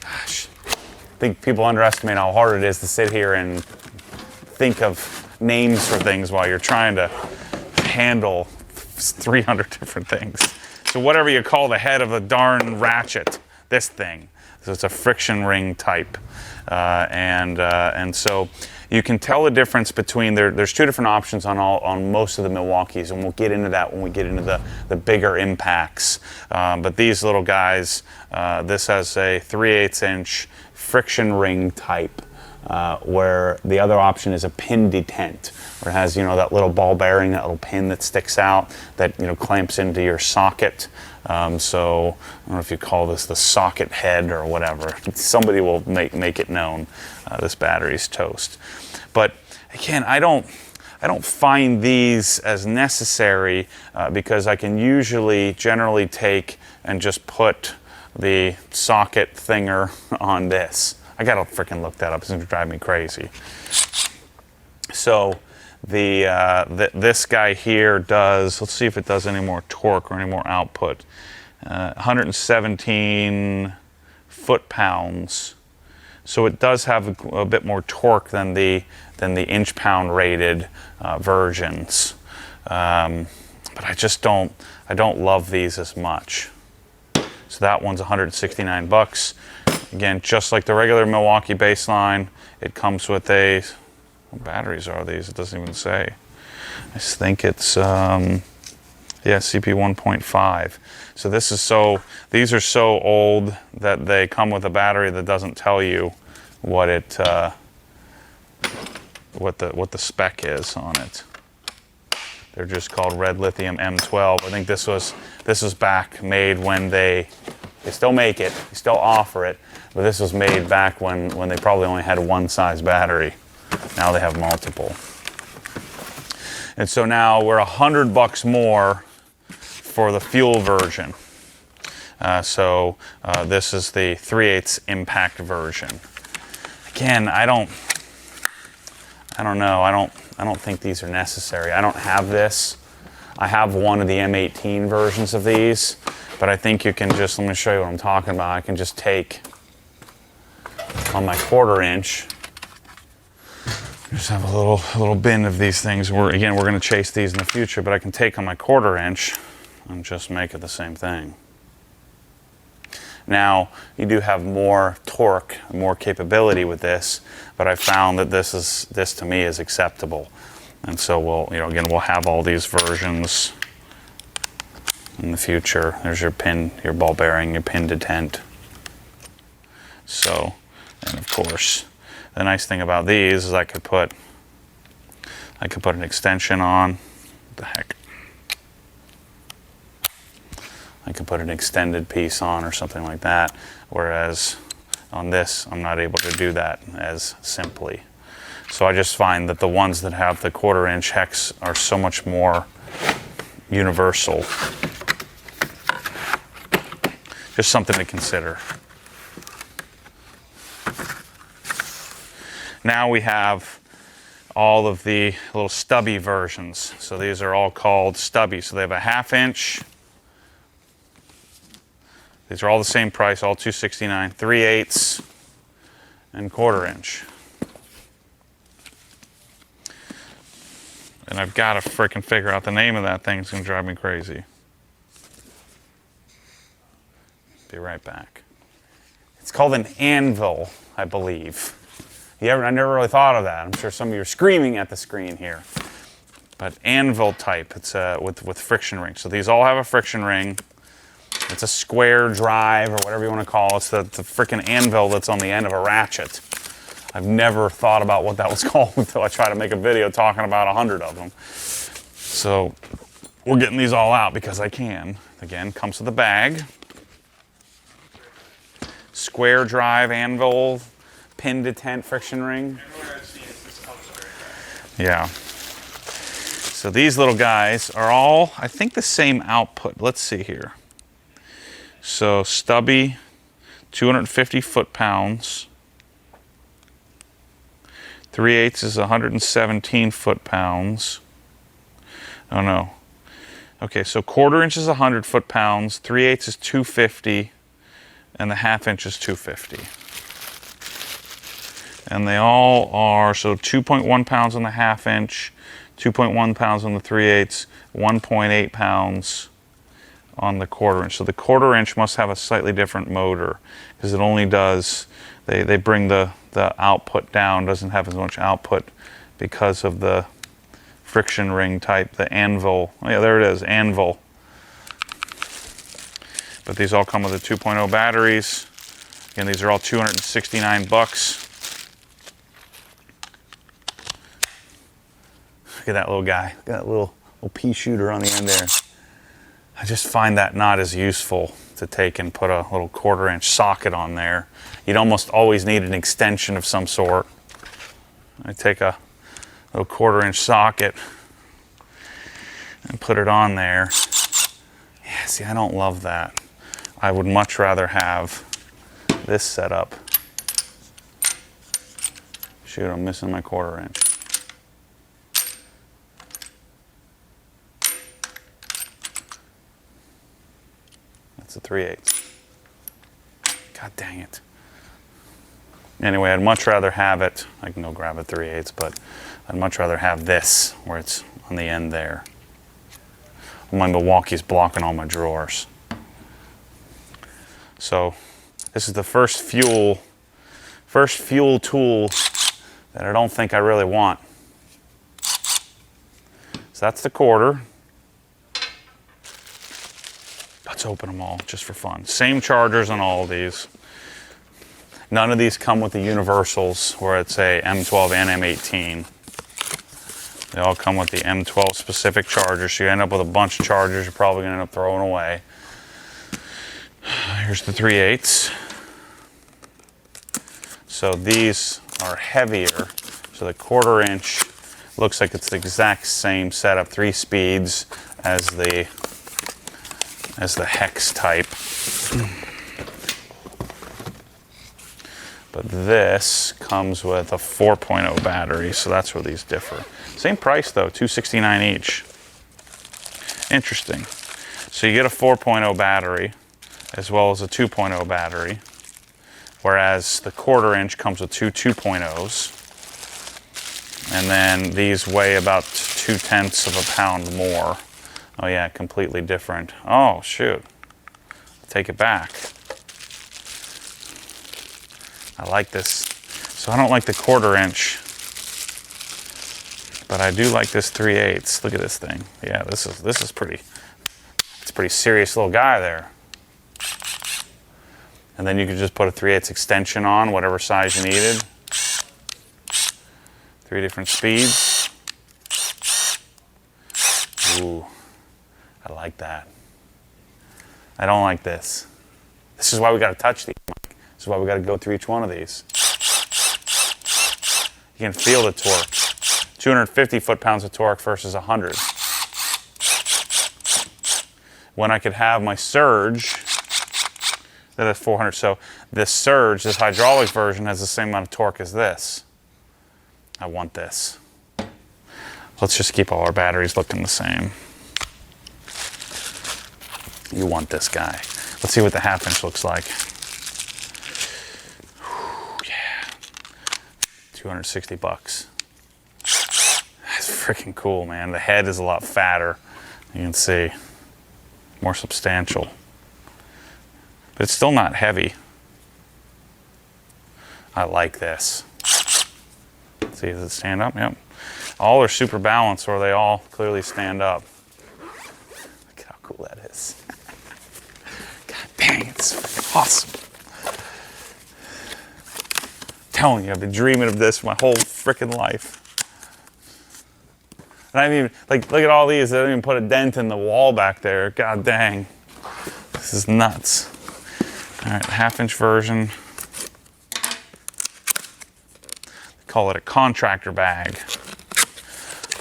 Gosh, I think people underestimate how hard it is to sit here and think of names for things while you're trying to handle 300 different things. So whatever you call the head of a darn ratchet, this thing. So it's a friction ring type. And so you can tell the difference between, there's 2 different options on most of the Milwaukees, and we'll get into that when we get into the bigger impacts. But these little guys, this has a 3/8 inch friction ring type where the other option is a pin detent, where it has, you know, that little ball bearing, that little pin that sticks out that, you know, clamps into your socket. So I don't know if you call this the socket head or whatever. Somebody will make it known. This battery's toast. But again, I don't find these as necessary because I can generally take and just put the socket thinger on this. I gotta freaking look that up. It's gonna drive me crazy. So this guy here does, let's see if it does any more torque or any more output. 117 foot-pounds. So it does have a bit more torque than the inch-pound rated versions. But I don't love these as much. So that one's 169 bucks. Again, just like the regular Milwaukee baseline, it comes with a, what batteries are these? It doesn't even say. I think it's, yeah, CP 1.5. So these are so old that they come with a battery that doesn't tell you what the spec is on it. They're just called red lithium M12. I think this was back made when they still make it, they still offer it, but this was made back when they probably only had one size battery. Now they have multiple. And so now we're $100 more for the fuel version. This is the 3/8 impact version. Again, I don't know. I don't think these are necessary. I don't have this. I have one of the M18 versions of these, but I think you can just, let me show you what I'm talking about. I can just take on my 1/4 inch, just have a little bin of these things. We're going to chase these in the future, but I can take on my 1/4 inch and just make it the same thing. Now, you do have more torque, more capability with this, but I found that this to me is acceptable. And so we'll have all these versions in the future. There's your pin, your ball bearing, your pin detent. So, and of course, the nice thing about these is I could put an extension on. What the heck? I could put an extended piece on or something like that, whereas on this, I'm not able to do that as simply. So I just find that the ones that have the 1/4 inch hex are so much more universal. Just something to consider. Now we have all of the little stubby versions. So these are all called stubby. So they have a 1/2 inch. These are all the same price, all $269, 3/8 and 1/4 inch. And I've got to frickin' figure out the name of that thing. It's gonna drive me crazy. Be right back. It's called an anvil, I believe. I never really thought of that. I'm sure some of you are screaming at the screen here. But anvil type, it's with friction rings. So these all have a friction ring. It's a square drive or whatever you want to call it. It's the frickin' anvil that's on the end of a ratchet. I've never thought about what that was called until I tried to make a video talking about 100 of them. So we're getting these all out because I can. Again, comes with a bag. Square drive anvil, pin detent friction ring. Yeah. So these little guys are all, I think, the same output. Let's see here. So Stubby, 250 foot-pounds. 3/8 is 117 foot-pounds. Oh no. Okay, so 1/4 inch is 100 foot-pounds, 3/8 is 250, and the 1/2 inch is 250. And they all are, so 2.1 pounds on the 1/2 inch, 2.1 pounds on the 3/8, 1.8 pounds on the 1/4 inch. So the 1/4 inch must have a slightly different motor because it only does, they bring the output down, doesn't have as much output because of the friction ring type, the anvil. Oh yeah, there it is, anvil. But these all come with the 2.0 batteries. Again, these are all 269 bucks. Look at that little guy. Look at that little pea shooter on the end there. I just find that not as useful to take and put a little 1/4-inch socket on there. You'd almost always need an extension of some sort. I take a little 1/4-inch socket and put it on there. Yeah, see, I don't love that. I would much rather have this setup. Shoot, I'm missing my 1/4-inch. That's a 3/8. God dang it. Anyway, I'd much rather have it. I can go grab a 3/8, but I'd much rather have this where it's on the end there. My Milwaukee's blocking all my drawers. So this is the first fuel tool that I don't think I really want. So that's the 1/4. Let's open them all just for fun. Same chargers on all of these. None of these come with the universals where it's a M12 and M18. They all come with the M12 specific chargers, so you end up with a bunch of chargers you're probably going to end up throwing away. Here's the 3/8. So these are heavier. So the 1/4-inch looks like it's the exact same setup, 3 speeds as the Hex type. But this comes with a 4.0 battery, so that's where these differ. Same price though, $269 each. Interesting. So you get a 4.0 battery as well as a 2.0 battery, whereas the 1/4-inch comes with two 2.0s. And then these weigh about 0.2 of a pound more. Oh yeah, completely different. Oh shoot, take it back. I like this. So I don't like the 1/4-inch, but I do like this 3/8. Look at this thing. Yeah, this is pretty. It's a pretty serious little guy there. And then you could just put a 3/8 extension on, whatever size you needed. 3 different speeds. Ooh. I like that. I don't like this. This is why we got to touch these, Mike. This is why we got to go through each one of these. You can feel the torque. 250 foot-pounds of torque versus 100. When I could have my surge, that is 400. So this surge, this hydraulic version, has the same amount of torque as this. I want this. Let's just keep all our batteries looking the same. You want this guy. Let's see what the 1/2-inch looks like. Whew, yeah. 260 bucks. That's freaking cool, man. The head is a lot fatter. You can see. More substantial. But it's still not heavy. I like this. See, does it stand up? Yep. All are super balanced, or they all clearly stand up. Look how cool that is. God dang, it's freaking awesome. I'm telling you, I've been dreaming of this my whole freaking life. And I haven't even, like, look at all these. They don't even put a dent in the wall back there. God dang. This is nuts. All right, 1/2-inch version. Call it a contractor bag.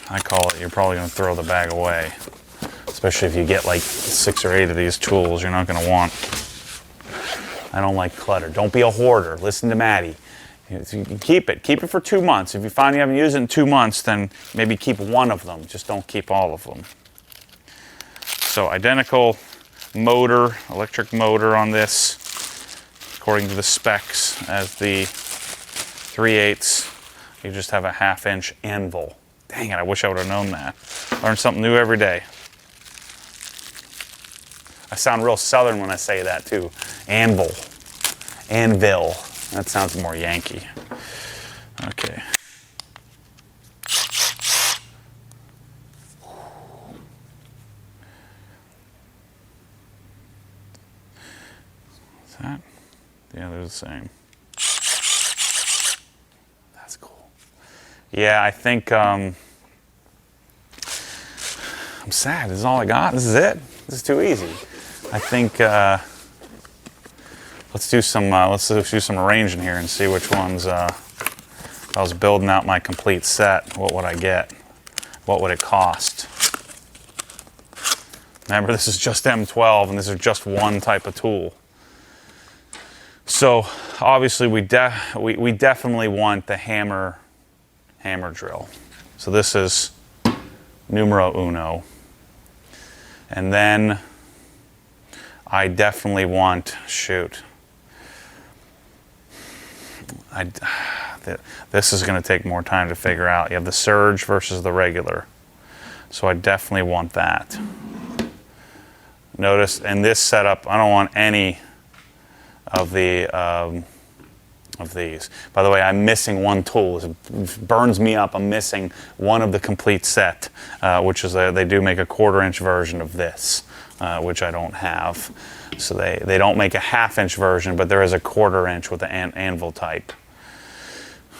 I call it, you're probably going to throw the bag away. Especially if you get like 6 or 8 of these tools, you're not going to want. I don't like clutter. Don't be a hoarder. Listen to Maddie. You keep it. Keep it for 2 months. If you find you haven't used it in 2 months, then maybe keep one of them. Just don't keep all of them. So identical motor, electric motor on this, according to the specs, as the 3/8. You just have a 1/2-inch anvil. Dang it, I wish I would have known that. Learn something new every day. I sound real southern when I say that too. Anvil. Anvil. That sounds more Yankee. Okay. What's that? Yeah, they're the same. That's cool. Yeah, I think sad. This is all I got. This is it. This is too easy. I think let's do some arranging here and see which ones. If I was building out my complete set, what would I get? What would it cost? Remember, this is just M12, and this is just one type of tool. So obviously, we definitely want the hammer drill. So this is numero uno. And then I definitely want, this is going to take more time to figure out. You have the surge versus the regular. So I definitely want that. Notice in this setup, I don't want any of the of these. By the way, I'm missing one tool. It burns me up. I'm missing one of the complete set, which is they do make a 1/4-inch version of this, which I don't have. So they don't make a 1/2-inch version, but there is a 1/4-inch with the anvil type.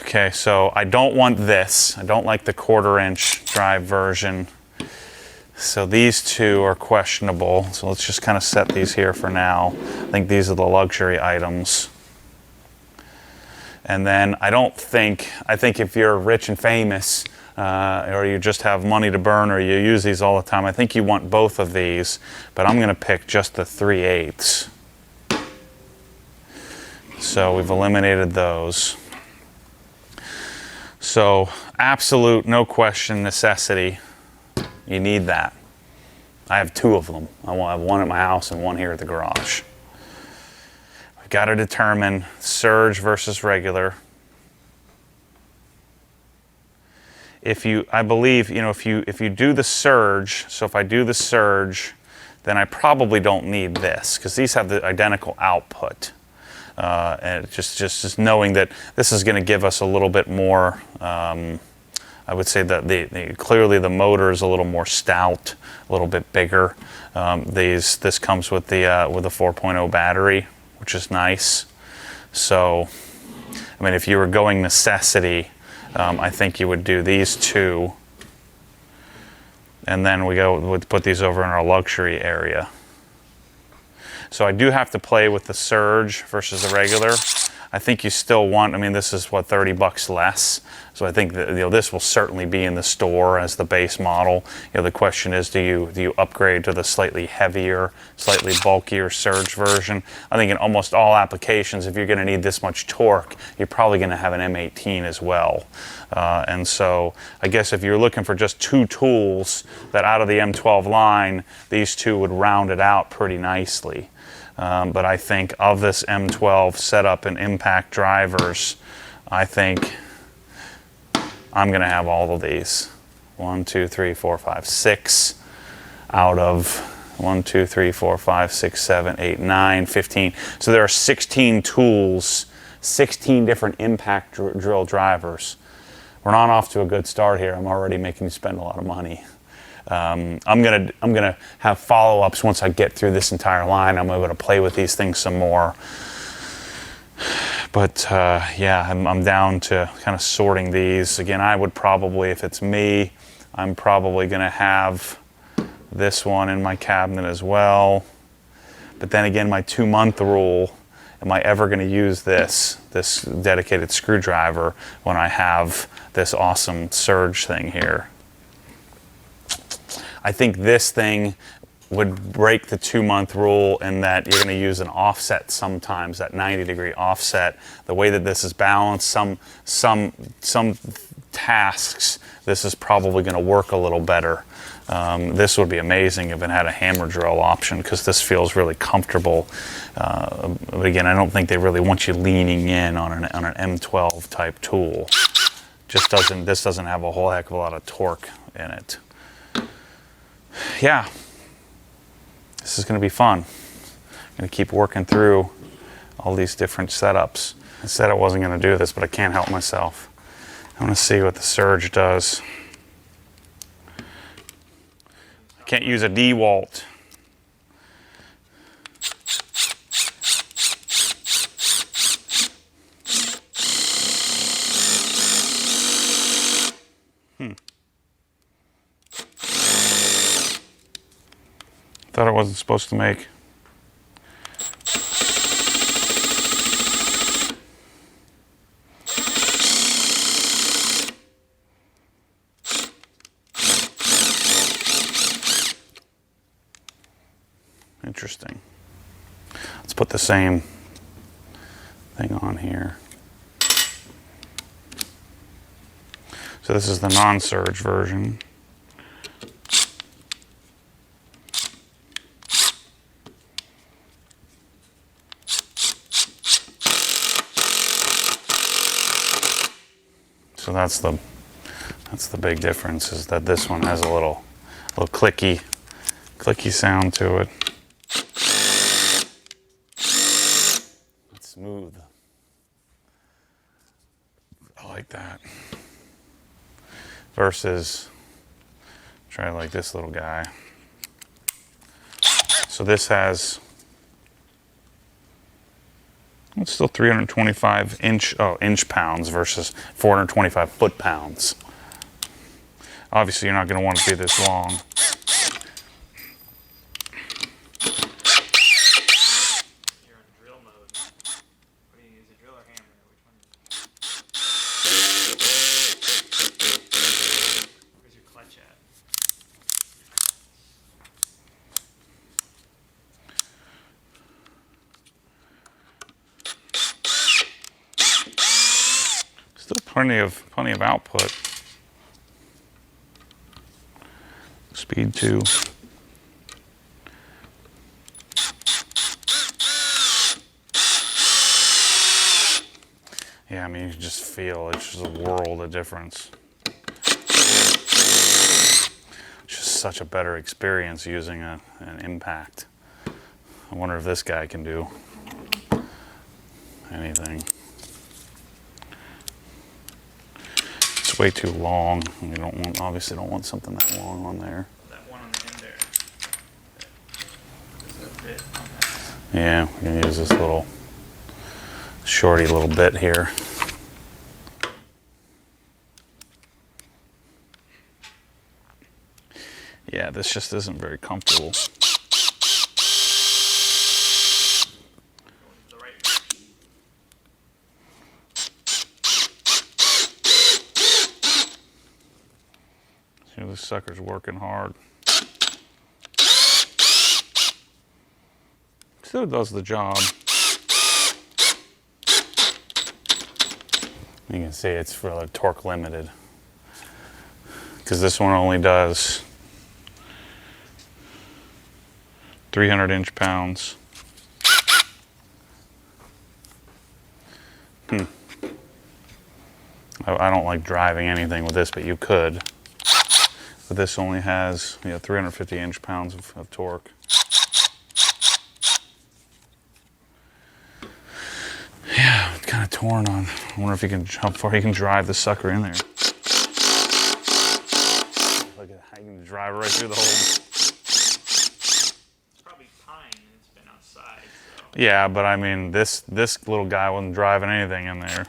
Okay, so I don't want this. I don't like the 1/4-inch drive version. So these two are questionable. So let's just kind of set these here for now. I think these are the luxury items. And then I think if you're rich and famous, or you just have money to burn, or you use these all the time, I think you want both of these, but I'm gonna pick just the 3/8. So we've eliminated those. So absolute, no question, necessity. You need that. I have 2 of them. I have one at my house and one here at the garage. We've got to determine surge versus regular. I believe, if you do the surge, so if I do the surge, then I probably don't need this, because these have the identical output. And just knowing that this is going to give us a little bit more. I would say that clearly the motor is a little more stout, a little bit bigger. This comes with a 4.0 battery, which is nice. So, I mean, if you were going necessity, I think you would do these 2, and then we'd put these over in our luxury area. So I do have to play with the surge versus the regular. I think you still want, I mean, this is what, $30 less. So I think that, this will certainly be in the store as the base model. The question is, do you upgrade to the slightly heavier, slightly bulkier surge version? I think in almost all applications, if you're going to need this much torque, you're probably going to have an M18 as well. And so I guess if you're looking for just 2 tools that out of the M12 line, these 2 would round it out pretty nicely. But I think of this M12 setup and impact drivers, I think I'm going to have all of these. 1, 2, 3, 4, 5, 6 out of 1, 2, 3, 4, 5, 6, 7, 8, 9, 15. So there are 16 tools, 16 different impact drill drivers. We're not off to a good start here. I'm already making you spend a lot of money. I'm gonna have follow-ups once I get through this entire line. I'm able to play with these things some more. But yeah, I'm down to kind of sorting these. Again, I would probably, if it's me, I'm probably gonna have this one in my cabinet as well. But then again, my 2-month rule, am I ever gonna use this dedicated screwdriver when I have this awesome surge thing here? I think this thing would break the 2-month rule in that you're going to use an offset sometimes, that 90-degree offset. The way that this is balanced, some tasks, this is probably going to work a little better. This would be amazing if it had a hammer drill option, because this feels really comfortable. But again, I don't think they really want you leaning in on an M12 type tool. This doesn't have a whole heck of a lot of torque in it. Yeah, this is going to be fun. I'm going to keep working through all these different setups. I said I wasn't going to do this, but I can't help myself. I want to see what the surge does. I can't use a DeWalt. Thought it wasn't supposed to make. Interesting. Let's put the same thing on here. So this is the non-surge version. So that's the big difference, is that this one has a little clicky sound to it. It's smooth. I like that. Versus, try like this little guy. So this has, it's still 325 inch pounds versus 425 foot-pounds. Obviously, you're not going to want it to be this long. You're in drill mode. What do you use, a drill or hammer? Where's your clutch at? Still plenty of output. Speed 2. Yeah, I mean, you can just feel it's just a world of difference. It's just such a better experience using an Impact. I wonder if this guy can do anything. It's way too long. We obviously don't want something that long on there. That one on the end there. Does that fit on that? Yeah, we can use this little shorty little bit here. Yeah, this just isn't very comfortable. The right See, this sucker's working hard. Still does the job. You can see it's really torque limited, because this one only does 300 inch-pounds. I don't like driving anything with this, but you could. But this only has 350 inch-pounds of torque. Yeah, it's kind of torn on. I wonder if how far you can drive the sucker in there. Look at how you can drive right through the hole. probably pine and it's been outside, so. Yeah, but I mean, this little guy wasn't driving anything in there.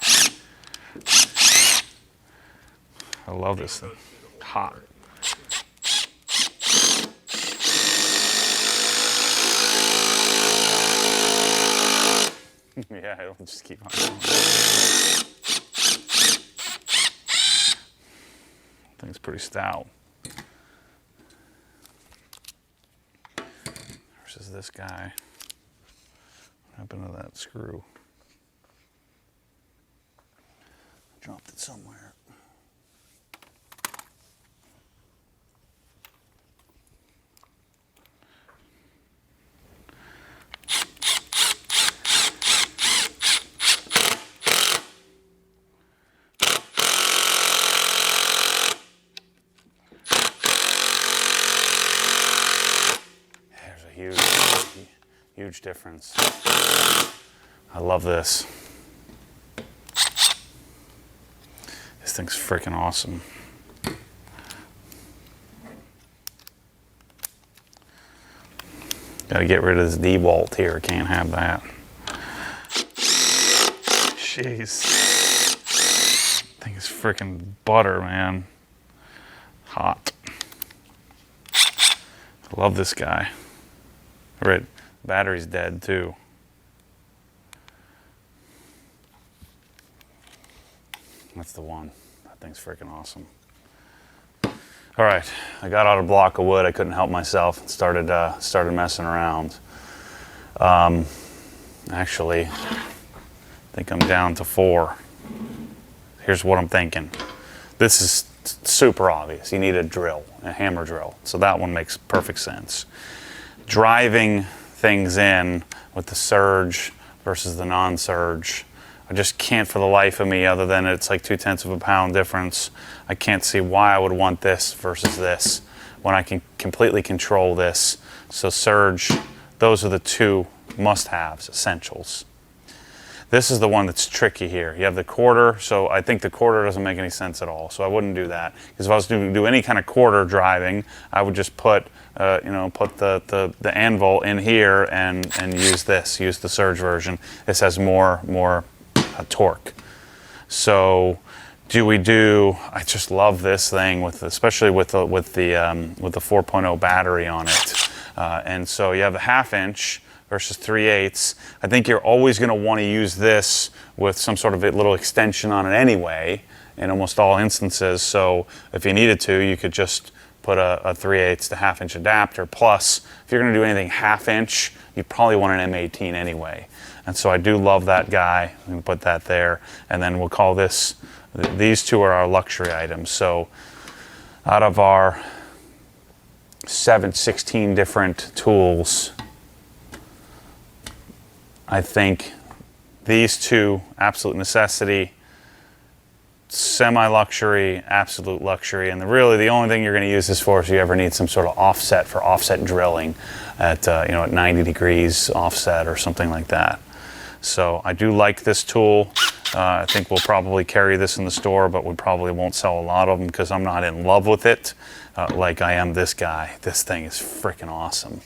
I love this thing. Hot. Yeah, it'll just keep on going. Thing's pretty stout. Versus this guy. What happened to that screw? Dropped it somewhere. Huge difference. I love this. This thing's freaking awesome. Gotta get rid of this D-bolt here. Can't have that. Jeez. Thing is freaking butter, man. Hot. I love this guy. Right, battery's dead too. That's the one. That thing's freaking awesome. All right, I got out a block of wood. I couldn't help myself and started messing around. Actually, I think I'm down to 4. Here's what I'm thinking. This is super obvious. You need a drill, a hammer drill. So that one makes perfect sense. Driving things in with the surge versus the non-surge, I just can't for the life of me, other than it's like 0.2 of a pound difference. I can't see why I would want this versus this when I can completely control this. So surge, those are the two must-haves, essentials. This is the one that's tricky here. You have the quarter, so I think the quarter doesn't make any sense at all. So I wouldn't do that, because if I was to do any kind of quarter driving, I would just put the anvil in here and use the surge version. This has more torque. So I just love this thing especially with the 4.0 battery on it. And so you have the 1/2 inch versus 3/8. I think you're always going to want to use this with some sort of a little extension on it anyway, in almost all instances. So if you needed to, you could just put a 3/8 to 1/2 inch adapter. Plus, if you're going to do anything 1/2 inch, you probably want an M18 anyway. And so I do love that guy. I'm going to put that there. And then we'll call these two are our luxury items. So out of our 16 different tools, I think these two, absolute necessity, semi-luxury, absolute luxury, and really the only thing you're going to use this for is if you ever need some sort of offset for offset drilling at at 90 degrees offset or something like that. So I do like this tool. I think we'll probably carry this in the store, but we probably won't sell a lot of them because I'm not in love with it like I am this guy. This thing is freaking awesome.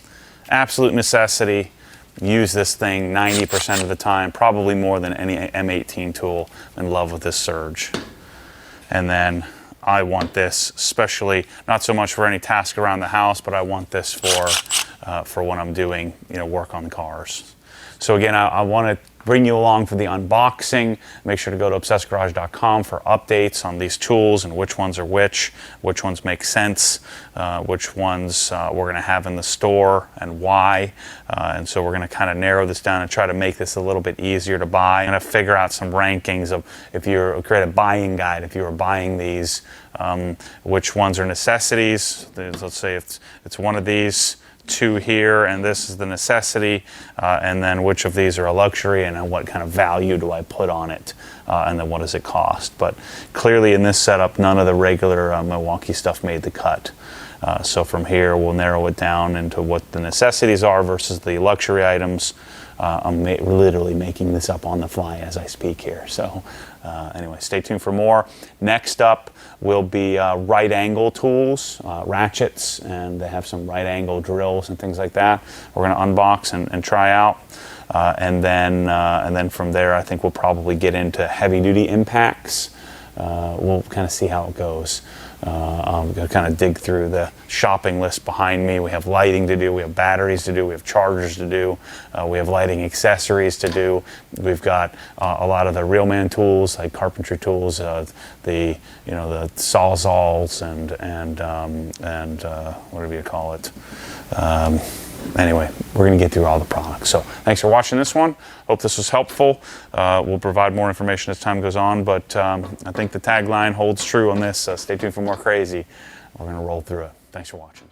Absolute necessity. Use this thing 90% of the time, probably more than any M18 tool. I'm in love with this surge. And then I want this, especially not so much for any task around the house, but I want this for when I'm doing work on cars. So again, I want to bring you along for the unboxing. Make sure to go to obsessedgarage.com for updates on these tools and which ones are which ones make sense, which ones we're going to have in the store and why. And so we're going to kind of narrow this down and try to make this a little bit easier to buy. I'm going to figure out some rankings of create a buying guide if you were buying these, which ones are necessities. Let's say it's one of these two here, and this is the necessity, and then which of these are a luxury, and then what kind of value do I put on it, and then what does it cost. But clearly in this setup, none of the regular Milwaukee stuff made the cut. So from here, we'll narrow it down into what the necessities are versus the luxury items. I'm literally making this up on the fly as I speak here. So anyway, stay tuned for more. Next up will be right angle tools, ratchets, and they have some right angle drills and things like that. We're going to unbox and try out. And then from there, I think we'll probably get into heavy duty impacts. We'll kind of see how it goes. I'm going to kind of dig through the shopping list behind me. We have lighting to do, we have batteries to do, we have chargers to do, we have lighting accessories to do. We've got a lot of the real man tools, like carpentry tools, the sawzalls and whatever you call it. Anyway, we're going to get through all the products. So thanks for watching this one. Hope this was helpful. We'll provide more information as time goes on, but I think the tagline holds true on this. Stay tuned for more crazy. We're going to roll through it. Thanks for watching.